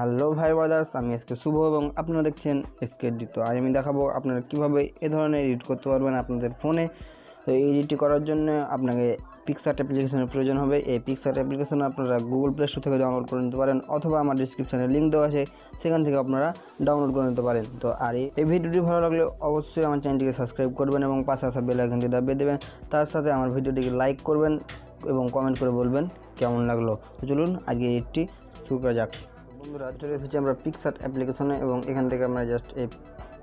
Hello ভাই brothers, আমি SK শুভ এবং আপনারা দেখছেন এসকে এডিট। তো আজ আমি দেখাবো আপনারা কীভাবে এ ধরনের এডিট করতে পারবেন আপনাদের ফোনে। তো এই এডিটটি করার জন্য আপনাকে PicsArt অ্যাপ্লিকেশনের প্রয়োজন হবে। এই PicsArt অ্যাপ্লিকেশন আপনারা গুগল প্লে স্টোর থেকে ডাউনলোড করে নিতে পারেন, অথবা আমার ডিসক্রিপশানে লিঙ্ক দেওয়া আছে, সেখান থেকে আপনারা ডাউনলোড করে নিতে পারেন। তো আর এই ভিডিওটি ভালো লাগলে অবশ্যই আমার চ্যানেলটিকে সাবস্ক্রাইব করবেন এবং পাশে আসা বেল আইকনটি দাবিয়ে দেবেন। তার সাথে আমার ভিডিওটিকে লাইক করবেন এবং কমেন্ট করে বলবেন কেমন লাগলো। তো চলুন আগে এডিটটি শুরু করা যাক। বন্ধুরা, চলে এসেছি আমরা PicsArt অ্যাপ্লিকেশনে এবং এখান থেকে আমরা জাস্ট এই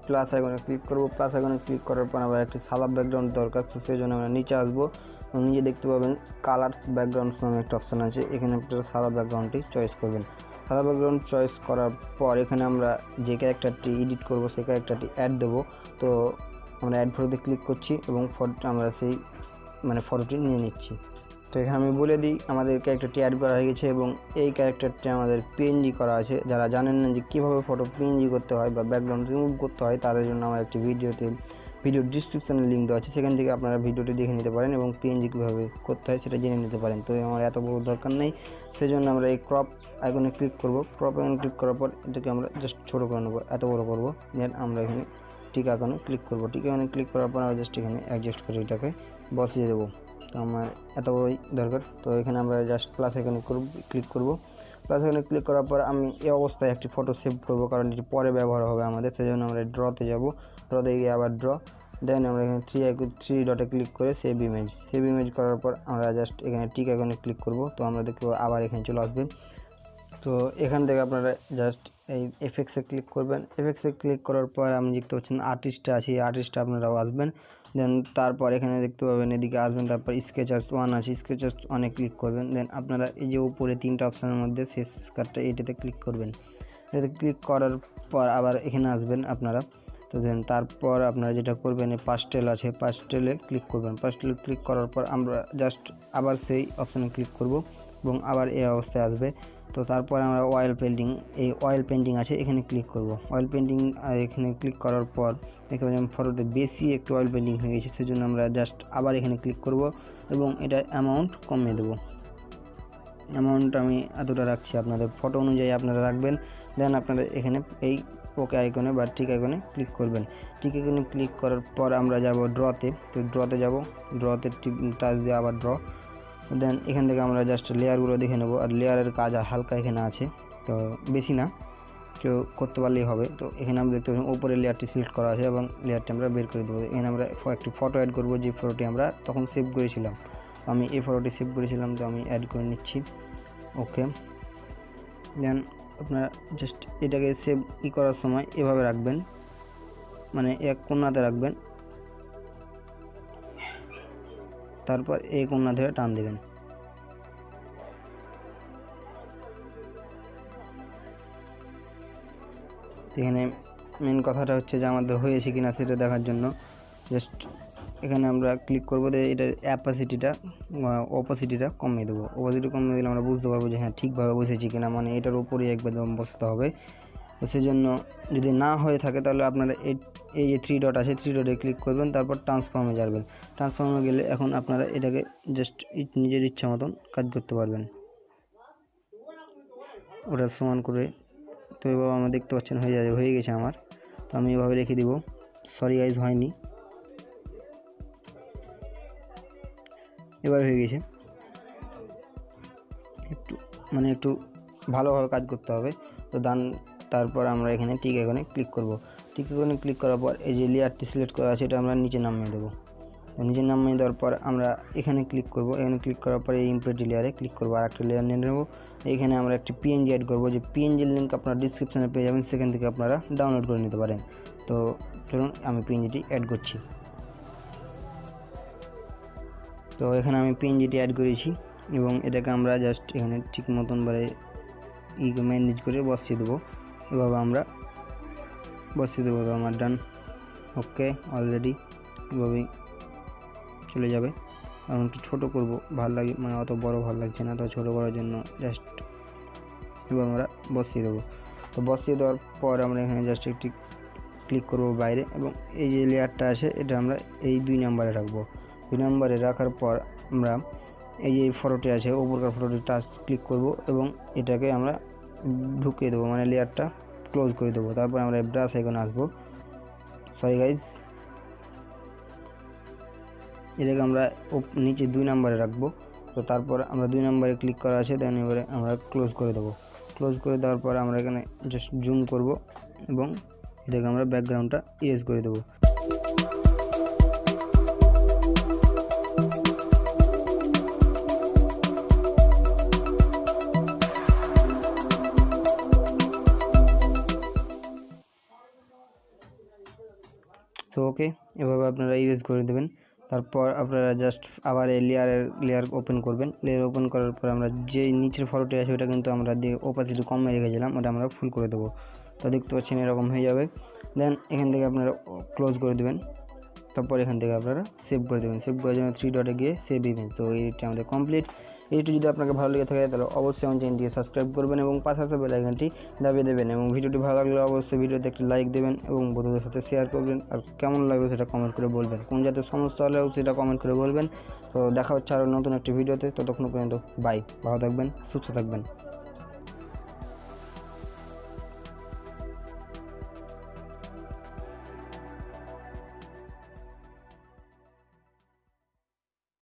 প্লাস আইকনে ক্লিক করব। প্লাস আইকনে ক্লিক করার পর আমরা একটি সাদা ব্যাকগ্রাউন্ড দরকার, তো সেই জন্য আমরা নিচে আসবো এবং নিচে দেখতে পাবেন কালার্স ব্যাকগ্রাউন্ডস নামে একটা অপশান আছে। এখানে আপনারা সাদা ব্যাকগ্রাউন্ডটি চয়েস করবেন। সাদা ব্যাকগ্রাউন্ড চয়েস করার পর এখানে আমরা যে ক্যারেক্টারটি এডিট করব সেই ক্যারেক্টারটি অ্যাড দেবো। তো আমরা অ্যাড ফটোতে ক্লিক করছি এবং আমরা সেই ফটোটি নিয়ে নিচ্ছি। তো এখানে আমি বলে দিই, আমাদের ক্যারেক্টারটি অ্যাড করা হয়ে গেছে এবং এই ক্যারেক্টারটি আমাদের PNG করা আছে। যারা জানেন না যে কীভাবে ফটো PNG করতে হয় বা ব্যাকগ্রাউন্ড রিমুভ করতে হয়, তাদের জন্য আমার একটি ভিডিও ডিসক্রিপশানে লিঙ্ক দেওয়া আছে, সেখান থেকে আপনারা ভিডিওটি দেখে নিতে পারেন এবং PNG কীভাবে করতে হয় সেটা জেনে নিতে পারেন। তো আমার এত বড় দরকার নেই, সেই জন্য আমরা এই ক্রপ আইকনে ক্লিক করব। ক্রপ আইকনে ক্লিক করার পর এটাকে আমরা জাস্ট ছোটো করে নেবো, এত বড় করব। দেন আমরা এখানে টিক আইকনে ক্লিক করব। টিক আইকনে ক্লিক করার পর আমরা জাস্ট এখানে অ্যাডজাস্ট করে এটাকে বসিয়ে দেবো। তো আমার এত বড়ই দরকার। তো এখানে আমরা জাস্ট প্লাস এখানে ক্লিক করব। প্লাস এখানে ক্লিক করার পর আমি এই অবস্থায় একটি ফটো সেভ করব, কারণ এটি পরে ব্যবহার হবে আমাদের। সেই জন্য আমরা ড্রতে যাব। ড্রতে গিয়ে আবার ড্র, দেন আমরা এখানে থ্রি ডটে ক্লিক করে সেভ ইমেজ করার পর আমরা জাস্ট এখানে টিক আইকনে ক্লিক করব। তো আমরা দেখব আবার এখানে চলে আসবে। তো এখান থেকে আপনারা জাস্ট এই এফেক্টসে ক্লিক করবেন। এফেক্টসে ক্লিক করার পর আমি দেখতে পাচ্ছেন আর্টিস্টটা আছে, এই আর্টিস্টটা আপনারাও আসবেন। দেন তারপর এখানে দেখতে পাবেন এদিকে আসবেন, তারপর স্কেচার্স 1 আছে, স্কেচার্স 1-এ ক্লিক করবেন। দেন আপনারা এই যে উপরে 3টা অপশানের মধ্যে শেষ কার্ডটা এটাতে ক্লিক করবেন। এটাতে ক্লিক করার পর আবার এখানে আসবেন আপনারা। তো দেন তারপর আপনারা যেটা করবেন, এই পাস্টেল আছে, পাস্টেলে ক্লিক করবেন। পাস্টেলে ক্লিক করার পর আমরা জাস্ট আবার সেই অপশানে ক্লিক করব এবং আবার এই অবস্থায় আসবে। তো তারপর আমরা অয়েল পেন্টিং আছে, এখানে ক্লিক করব। অয়েল পেন্টিং এখানে ক্লিক করার পর দেখতে পাচ্ছি ফটোতে বেশি একটু অয়েল পেন্টিং হয়ে গেছে, সেজন্য আমরা জাস্ট আবার এখানে ক্লিক করব এবং এটা অ্যামাউন্ট কমিয়ে দেবো। অ্যামাউন্ট আমি এতটা রাখছি, আপনাদের ফটো অনুযায়ী আপনারা রাখবেন। দেন আপনারা এখানে এই ওকে আইকনে বা টিক আইকনে ক্লিক করবেন। টিক আইকনে ক্লিক করার পর আমরা যাব ড্রতে। তো ড্রতে যাব, ড্রতে টাচ দিয়ে আবার ড্র। দেন এখান থেকে আমরা জাস্ট লেয়ারগুলো দেখে নেব। আর লেয়ারের কাজ হালকা এখানে আছে, তো বেশি না, কেউ করতে পারলেই হবে। তো এখানে আমরা দেখতে পাচ্ছি উপরে লেয়ারটি সিলেক্ট করা আছে এবং লেয়ারটি আমরা বের করে দেবো। এখানে আমরা একটি ফটো অ্যাড করব, যে ফটোটি আমরা তখন সেভ করেছিলাম। আমি এই ফটোটি সেভ করেছিলাম, তো আমি অ্যাড করে নিচ্ছি। ওকে, দেন আপনারা জাস্ট এটাকে সেভ করার সময় এভাবে রাখবেন, এক কোণাতে রাখবেন, তারপর এই কোণা ধরে টান দেবেন। এখানে মেন কথাটা হচ্ছে যে আমাদের হয়েছে কিনা সেটা দেখার জন্য জাস্ট এখানে আমরা ক্লিক করব। এটার অপাসিটিটা কমিয়ে দেবো। অপাসিটি কমিয়ে দিলে আমরা বুঝতে পারবো যে হ্যাঁ ঠিকভাবে বসেছি কিনা, এটার উপরেই একদম বসতে হবে। তো সেই জন্য যদি না হয়ে থাকে তাহলে আপনারা এই যে 3 ডট আছে, 3 ডটে ক্লিক করবেন, তারপর ট্রান্সফর্মে যাবেন। ট্রান্সফর্মে গেলে এখন আপনারা এটাকে জাস্ট নিজের ইচ্ছা মতন কাজ করতে পারবেন, ওটা সমান করে। তো এভাবে আমরা দেখতে পাচ্ছেন হয়ে গেছে আমার। তো আমি এভাবে রেখে দিব। সরি গাইজ, হয়নি, এবার হয়ে গেছে। একটু ভালোভাবে কাজ করতে হবে। তো তারপর আমরা এখানে টিক আইকনে ক্লিক করব। টিক আইকনে ক্লিক করার পর এই যে লেয়ারটি সিলেক্ট করা আছে, এটা আমরা নিচে নামিয়ে দেবো। নিচে নামিয়ে দেওয়ার পর আমরা এখানে ক্লিক করব। এখানে ক্লিক করার পর এই ইমপ্রেটি লেয়ারে ক্লিক করবো, আর একটা লেয়ার নিয়ে নেব। এখানে আমরা একটি PNG অ্যাড করবো, যে PNGর লিঙ্ক আপনারা ডিসক্রিপশানে পেয়ে যাবেন, সেখান থেকে আপনারা ডাউনলোড করে নিতে পারেন। তো চলুন আমি PNGটি অ্যাড করছি। তো এখানে আমি PNGটি অ্যাড করেছি এবং এটাকে আমরা জাস্ট এখানে ঠিক মতন ম্যানেজ করে বসিয়ে দেবো। এভাবে আমরা বসিয়ে দেবো। আমার ডান, ওকে, অলরেডি এভাবেই চলে যাবে। আমি একটু ছোটো করবো, ভালো লাগে, অত বড় ভালো লাগছে না, তো ছোটো করার জন্য জাস্ট এবার আমরা বসিয়ে দেবো। তো বসিয়ে দেওয়ার পর আমরা এখানে জাস্ট একটি ক্লিক করবো বাইরে এবং এই যে লেয়ারটা আছে এটা আমরা এই 2 নম্বরে রাখবো। 2 নম্বরে রাখার পর আমরা এই যে ফটোটি আছে, উপরকার ফটোটি টাচ ক্লিক করব এবং এটাকে আমরা ঢুকিয়ে দেবো, মানে লেয়ারটা ক্লোজ করে দেবো। তারপর আমরা ব্রাশ আইকনে আসবো, সরি গাইজ, এটাকে আমরা নিচে 2 নম্বরে রাখবো। তো তারপর আমরা 2 নম্বরে ক্লিক করা আছে, দেন এবারে আমরা ক্লোজ করে দেবো। ক্লোজ করে দেওয়ার পর আমরা এখানে জাস্ট জুম করব এবং এটাকে আমরা ব্যাকগ্রাউন্ডটা ইরেজ করে দেবো। তো ওকে, এভাবে আপনারা ইরেজ করে দেবেন। তারপর আপনারা জাস্ট আবার এই লেয়ার ওপেন করবেন। লেয়ার ওপেন করার পর আমরা যে নিচের ফটোটি আছে ওটা কিন্তু আমরা দিয়ে ওপাসিটি কমে রেখেছিলাম, ওটা আমরা ফুল করে দেবো। তো দেখতে পাচ্ছেন এরকম হয়ে যাবে। দেন এখান থেকে আপনারা ক্লোজ করে দেবেন। তারপর এখান থেকে আপনারা সেভ করে দেবেন। সেভ করার জন্য 3 ডটে গিয়ে সেভ ইমেজ। তো এইটা আমাদের কমপ্লিট। এইটি যদি আপনাকে ভালো লেগে থাকে তাহলে অবশ্যই আমার চ্যানেলটিকে সাবস্ক্রাইব করবেন এবং পাশে আসা বেল আইকনটি দাবিয়ে দেবেন, এবং ভিডিওটি ভালো লাগলে অবশ্যই ভিডিওতে একটি লাইক দেবেন এবং বন্ধুদের সাথে শেয়ার করবেন। আর কেমন লাগবে সেটা কমেন্ট করে বলবেন, কোন জাতীয় সমস্যা হলেও সেটা কমেন্ট করে বলবেন। তো দেখা হচ্ছে আরও নতুন একটি ভিডিওতে, ততক্ষণ পর্যন্ত বাই, ভালো থাকবেন, সুস্থ থাকবেন।